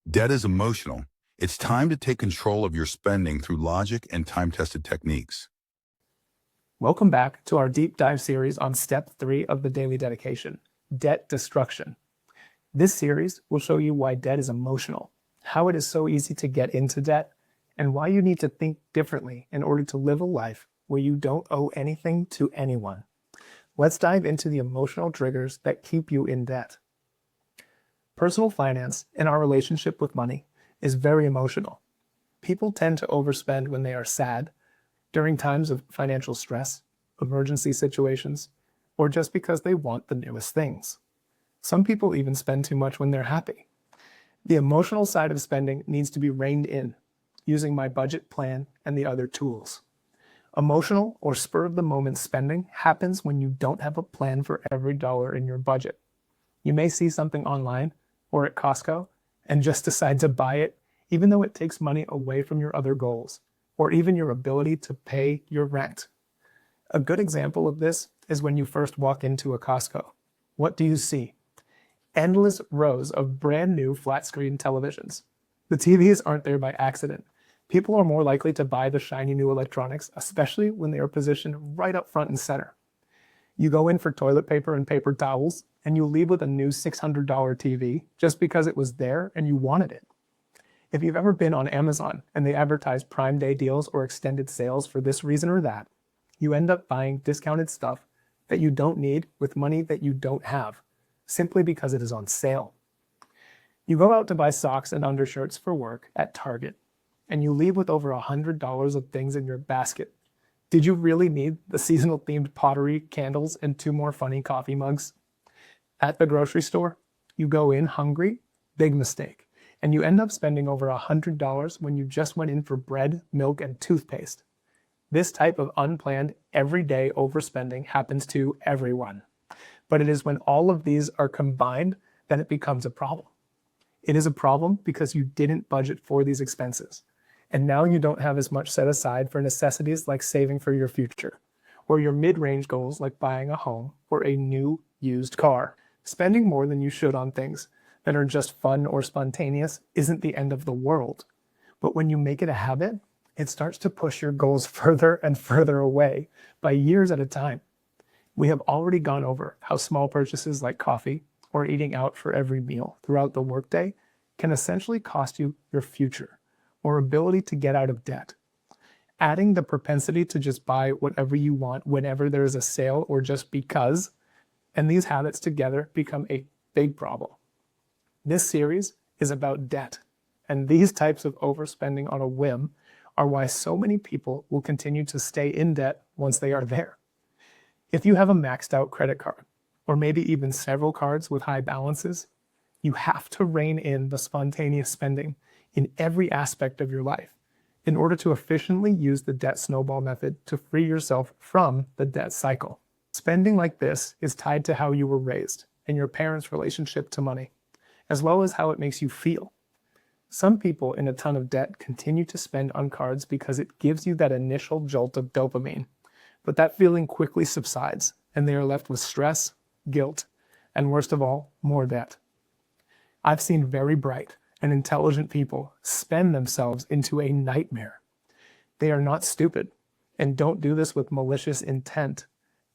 Debt is emotional. It's time to take control of your spending through logic and time-tested techniques. Welcome back to our deep dive series on step 3 of the Daily Dedication, debt destruction. This series will show you why debt is emotional, how it is so easy to get into debt, and why you need to think differently in order to live a life where you don't owe anything to anyone. Let's dive into the emotional triggers that keep you in debt. Personal finance and our relationship with money is very emotional. People tend to overspend when they are sad, during times of financial stress, emergency situations, or just because they want the newest things. Some people even spend too much when they're happy. The emotional side of spending needs to be reined in, using my budget plan and the other tools. Emotional or spur-of-the-moment spending happens when you don't have a plan for every dollar in your budget. You may see something online or at Costco and just decide to buy it, even though it takes money away from your other goals, or even your ability to pay your rent. A good example of this is when you first walk into a Costco. What do you see? Endless rows of brand new flat screen televisions. The TVs aren't there by accident. People are more likely to buy the shiny new electronics, especially when they are positioned right up front and center. You go in for toilet paper and paper towels, and you leave with a new $600 TV just because it was there and you wanted it. If you've ever been on Amazon and they advertise Prime Day deals or extended sales for this reason or that, you end up buying discounted stuff that you don't need with money that you don't have, simply because it is on sale. You go out to buy socks and undershirts for work at Target, and you leave with over $100 of things in your basket. Did you really need the seasonal themed pottery, candles, and 2 more funny coffee mugs? At the grocery store, you go in hungry, big mistake, and you end up spending over $100 when you just went in for bread, milk, and toothpaste. This type of unplanned, everyday overspending happens to everyone. But it is when all of these are combined that it becomes a problem. It is a problem because you didn't budget for these expenses. And now you don't have as much set aside for necessities like saving for your future, or your mid-range goals like buying a home or a new used car. Spending more than you should on things that are just fun or spontaneous isn't the end of the world. But when you make it a habit, it starts to push your goals further and further away by years at a time. We have already gone over how small purchases like coffee or eating out for every meal throughout the workday can essentially cost you your future or ability to get out of debt. Adding the propensity to just buy whatever you want whenever there is a sale or just because, and these habits together become a big problem. This series is about debt, and these types of overspending on a whim are why so many people will continue to stay in debt once they are there. If you have a maxed out credit card, or maybe even several cards with high balances, you have to rein in the spontaneous spending in every aspect of your life in order to efficiently use the debt snowball method to free yourself from the debt cycle. Spending like this is tied to how you were raised and your parents' relationship to money, as well as how it makes you feel. Some people in a ton of debt continue to spend on cards because it gives you that initial jolt of dopamine, but that feeling quickly subsides and they are left with stress, guilt, and worst of all, more debt. I've seen very bright and intelligent people spend themselves into a nightmare. They are not stupid and don't do this with malicious intent.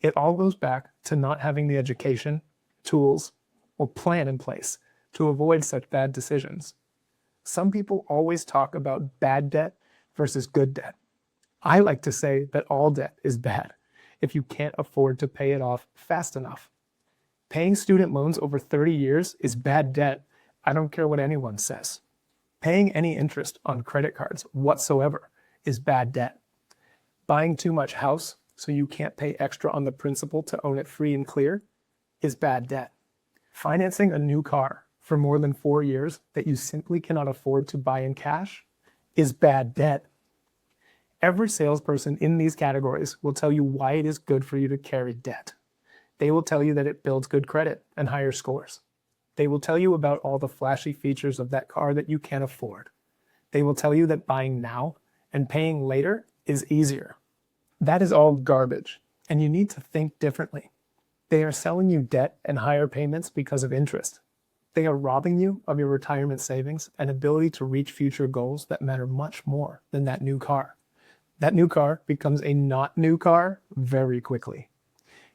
It all goes back to not having the education, tools, or plan in place to avoid such bad decisions. Some people always talk about bad debt versus good debt. I like to say that all debt is bad if you can't afford to pay it off fast enough. Paying student loans over 30 years is bad debt. I don't care what anyone says. Paying any interest on credit cards whatsoever is bad debt. Buying too much house so you can't pay extra on the principal to own it free and clear is bad debt. Financing a new car for more than 4 years that you simply cannot afford to buy in cash is bad debt. Every salesperson in these categories will tell you why it is good for you to carry debt. They will tell you that it builds good credit and higher scores. They will tell you about all the flashy features of that car that you can't afford. They will tell you that buying now and paying later is easier. That is all garbage, and you need to think differently. They are selling you debt and higher payments because of interest. They are robbing you of your retirement savings and ability to reach future goals that matter much more than that new car. That new car becomes a not new car very quickly.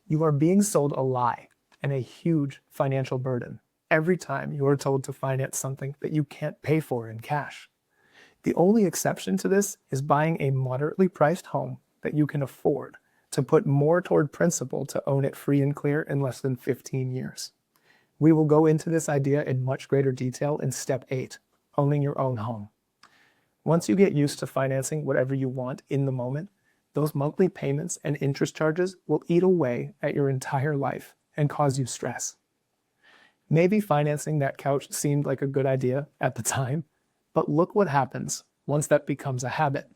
You are being sold a lie and a huge financial burden every time you are told to finance something that you can't pay for in cash. The only exception to this is buying a moderately priced home that you can afford to put more toward principal to own it free and clear in less than 15 years. We will go into this idea in much greater detail in step 8, owning your own home. Once you get used to financing whatever you want in the moment, those monthly payments and interest charges will eat away at your entire life and cause you stress. Maybe financing that couch seemed like a good idea at the time, but look what happens once that becomes a habit.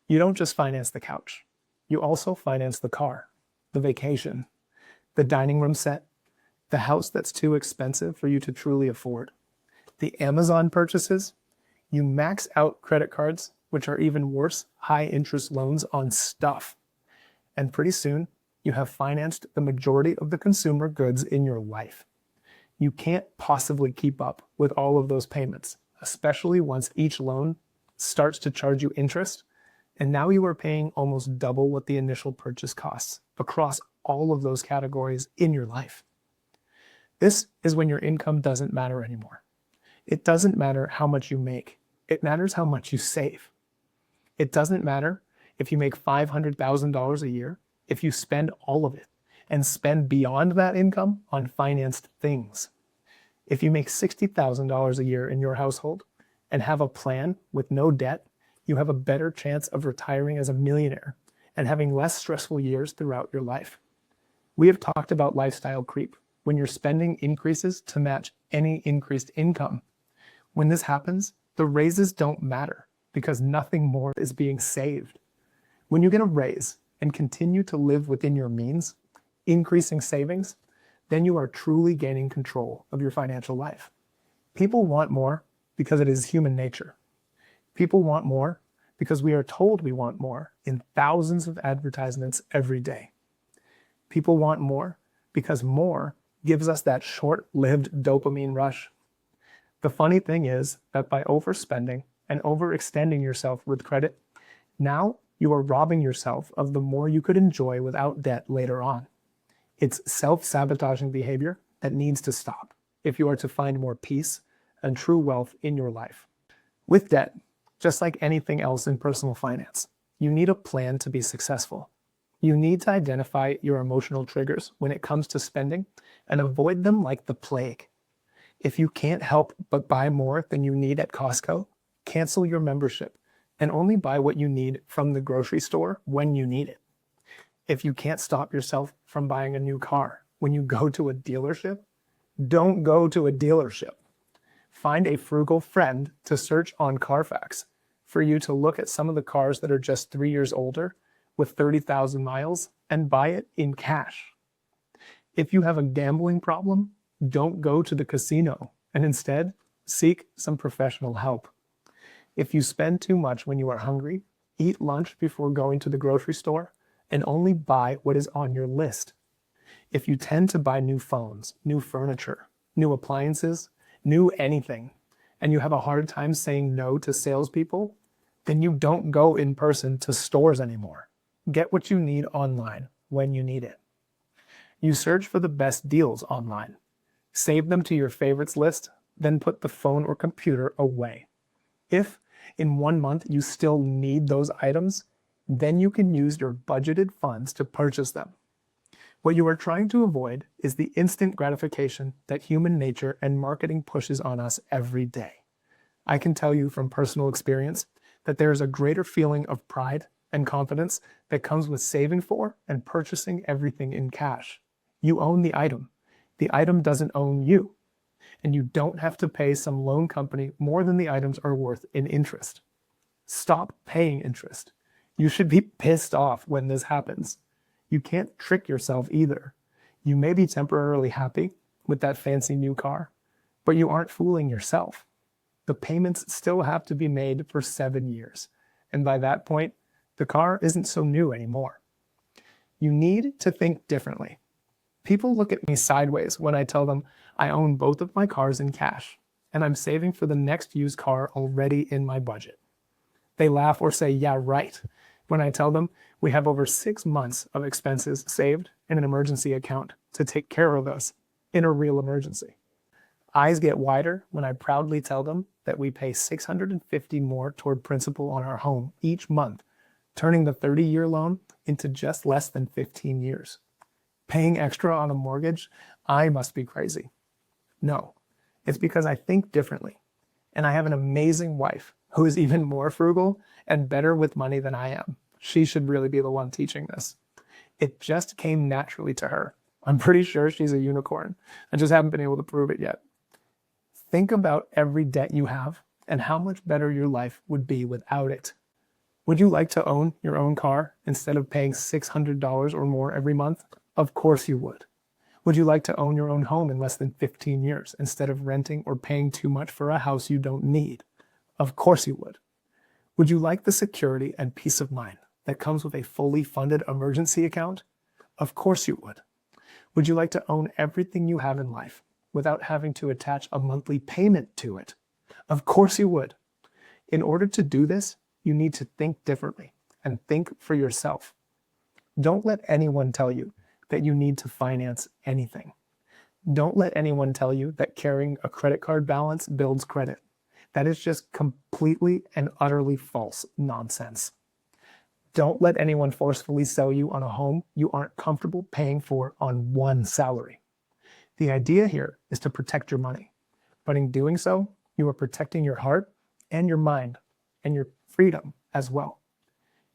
You don't just finance the couch. You also finance the car, the vacation, the dining room set, the house that's too expensive for you to truly afford, the Amazon purchases. You max out credit cards, which are even worse, high-interest loans on stuff. And pretty soon, you have financed the majority of the consumer goods in your life. You can't possibly keep up with all of those payments, especially once each loan starts to charge you interest, and now you are paying almost double what the initial purchase costs across all of those categories in your life. This is when your income doesn't matter anymore. It doesn't matter how much you make. It matters how much you save. It doesn't matter if you make $500,000 a year, if you spend all of it and spend beyond that income on financed things. If you make $60,000 a year in your household and have a plan with no debt, you have a better chance of retiring as a millionaire and having less stressful years throughout your life. We have talked about lifestyle creep, when your spending increases to match any increased income. When this happens, the raises don't matter because nothing more is being saved. When you get a raise and continue to live within your means, increasing savings, then you are truly gaining control of your financial life. People want more because it is human nature. People want more because we are told we want more in thousands of advertisements every day. People want more because more gives us that short-lived dopamine rush. The funny thing is that by overspending and overextending yourself with credit, now you are robbing yourself of the more you could enjoy without debt later on. It's self-sabotaging behavior that needs to stop if you are to find more peace and true wealth in your life. With debt, just like anything else in personal finance, you need a plan to be successful. You need to identify your emotional triggers when it comes to spending and avoid them like the plague. If you can't help but buy more than you need at Costco, cancel your membership and only buy what you need from the grocery store when you need it. If you can't stop yourself from buying a new car when you go to a dealership, don't go to a dealership. Find a frugal friend to search on Carfax for you to look at some of the cars that are just 3 years older with 30,000 miles and buy it in cash. If you have a gambling problem, don't go to the casino and instead seek some professional help. If you spend too much when you are hungry, eat lunch before going to the grocery store and only buy what is on your list. If you tend to buy new phones, new furniture, new appliances, new anything, and you have a hard time saying no to salespeople, then you don't go in person to stores anymore. Get what you need online when you need it. You search for the best deals online. Save them to your favorites list, then put the phone or computer away. If in 1 month you still need those items, then you can use your budgeted funds to purchase them. What you are trying to avoid is the instant gratification that human nature and marketing pushes on us every day. I can tell you from personal experience that there is a greater feeling of pride and confidence that comes with saving for and purchasing everything in cash. You own the item. The item doesn't own you. And you don't have to pay some loan company more than the items are worth in interest. Stop paying interest. You should be pissed off when this happens. You can't trick yourself either. You may be temporarily happy with that fancy new car, but you aren't fooling yourself. The payments still have to be made for 7 years. And by that point, the car isn't so new anymore. You need to think differently. People look at me sideways when I tell them I own both of my cars in cash, and I'm saving for the next used car already in my budget. They laugh or say, yeah, right, when I tell them we have over 6 months of expenses saved in an emergency account to take care of us in a real emergency. Eyes get wider when I proudly tell them that we pay $650 more toward principal on our home each month, turning the 30-year loan into just less than 15 years. Paying extra on a mortgage? I must be crazy. No, it's because I think differently, and I have an amazing wife who is even more frugal and better with money than I am. She should really be the one teaching this. It just came naturally to her. I'm pretty sure she's a unicorn. I just haven't been able to prove it yet. Think about every debt you have and how much better your life would be without it. Would you like to own your own car instead of paying $600 or more every month? Of course you would. Would you like to own your own home in less than 15 years instead of renting or paying too much for a house you don't need? Of course you would. Would you like the security and peace of mind that comes with a fully funded emergency account? Of course you would. Would you like to own everything you have in life without having to attach a monthly payment to it? Of course you would. In order to do this, you need to think differently and think for yourself. Don't let anyone tell you that you need to finance anything. Don't let anyone tell you that carrying a credit card balance builds credit. That is just completely and utterly false nonsense. Don't let anyone forcefully sell you on a home you aren't comfortable paying for on one salary. The idea here is to protect your money, but in doing so, you are protecting your heart and your mind and your freedom as well.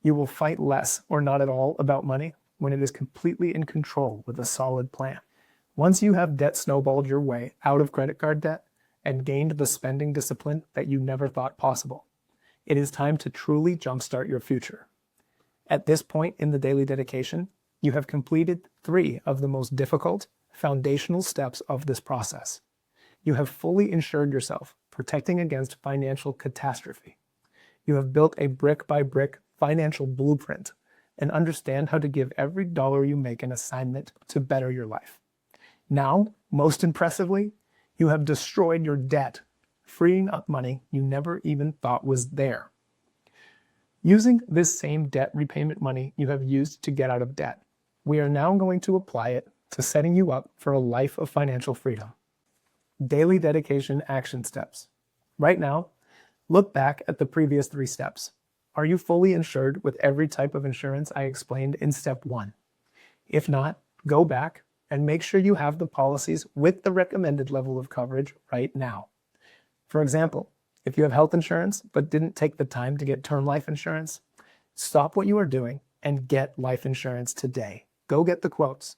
You will fight less or not at all about money when it is completely in control with a solid plan. Once you have debt snowballed your way out of credit card debt and gained the spending discipline that you never thought possible, it is time to truly jumpstart your future. At this point in the Daily Dedication, you have completed 3 of the most difficult, foundational steps of this process. You have fully insured yourself, protecting against financial catastrophe. You have built a brick-by-brick financial blueprint and understand how to give every dollar you make an assignment to better your life. Now, most impressively, you have destroyed your debt, freeing up money you never even thought was there. Using this same debt repayment money you have used to get out of debt, we are now going to apply it to setting you up for a life of financial freedom. Daily Dedication action steps. Right now, look back at the previous 3 steps. Are you fully insured with every type of insurance I explained in step 1? If not, go back and make sure you have the policies with the recommended level of coverage right now. For example, if you have health insurance but didn't take the time to get term life insurance, stop what you are doing and get life insurance today. Go get the quotes.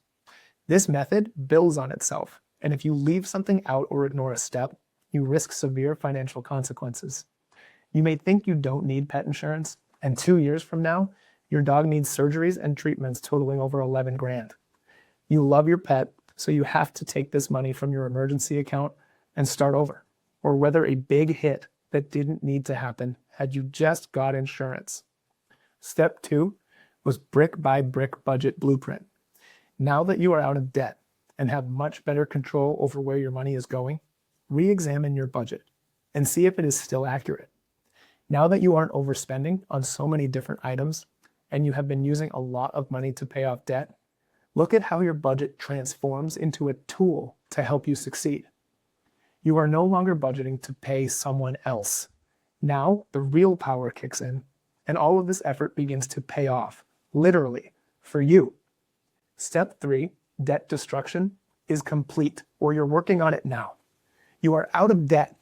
This method builds on itself, and if you leave something out or ignore a step, you risk severe financial consequences. You may think you don't need pet insurance, and 2 years from now, your dog needs surgeries and treatments totaling over 11 grand. You love your pet, so you have to take this money from your emergency account and start over, or weather a big hit that didn't need to happen had you just got insurance. Step 2 was brick by brick budget blueprint. Now that you are out of debt and have much better control over where your money is going, re-examine your budget and see if it is still accurate. Now that you aren't overspending on so many different items and you have been using a lot of money to pay off debt, look at how your budget transforms into a tool to help you succeed. You are no longer budgeting to pay someone else. Now the real power kicks in, and all of this effort begins to pay off, literally, for you. Step 3, debt destruction, is complete, or you're working on it now. You are out of debt.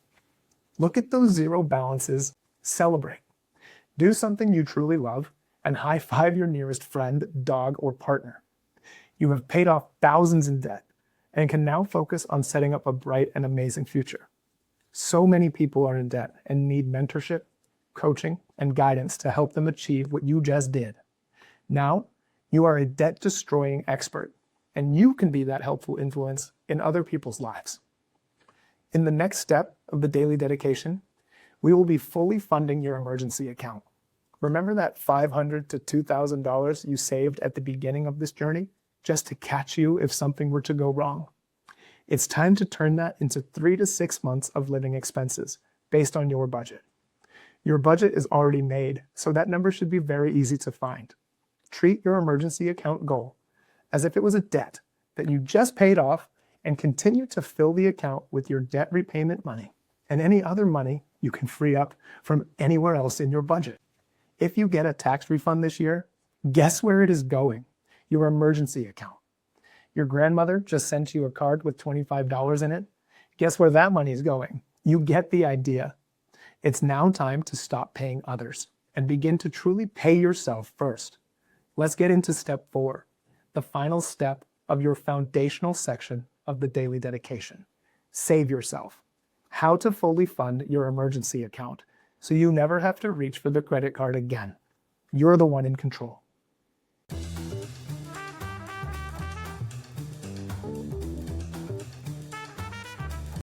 Look at those 0 balances, celebrate. Do something you truly love, and high-five your nearest friend, dog, or partner. You have paid off thousands in debt, and can now focus on setting up a bright and amazing future. So many people are in debt and need mentorship, coaching, and guidance to help them achieve what you just did. Now, you are a debt-destroying expert, and you can be that helpful influence in other people's lives. In the next step of the Daily Dedication, we will be fully funding your emergency account. Remember that $500 to $2,000 you saved at the beginning of this journey, just to catch you if something were to go wrong? It's time to turn that into 3 to 6 months of living expenses based on your budget. Your budget is already made, so that number should be very easy to find. Treat your emergency account goal as if it was a debt that you just paid off and continue to fill the account with your debt repayment money and any other money you can free up from anywhere else in your budget. If you get a tax refund this year, guess where it is going? Your emergency account. Your grandmother just sent you a card with $25 in it. Guess where that money is going? You get the idea. It's now time to stop paying others and begin to truly pay yourself first. Let's get into step 4, the final step of your foundational section of the Daily Dedication. Save yourself. How to fully fund your emergency account so you never have to reach for the credit card again. You're the one in control.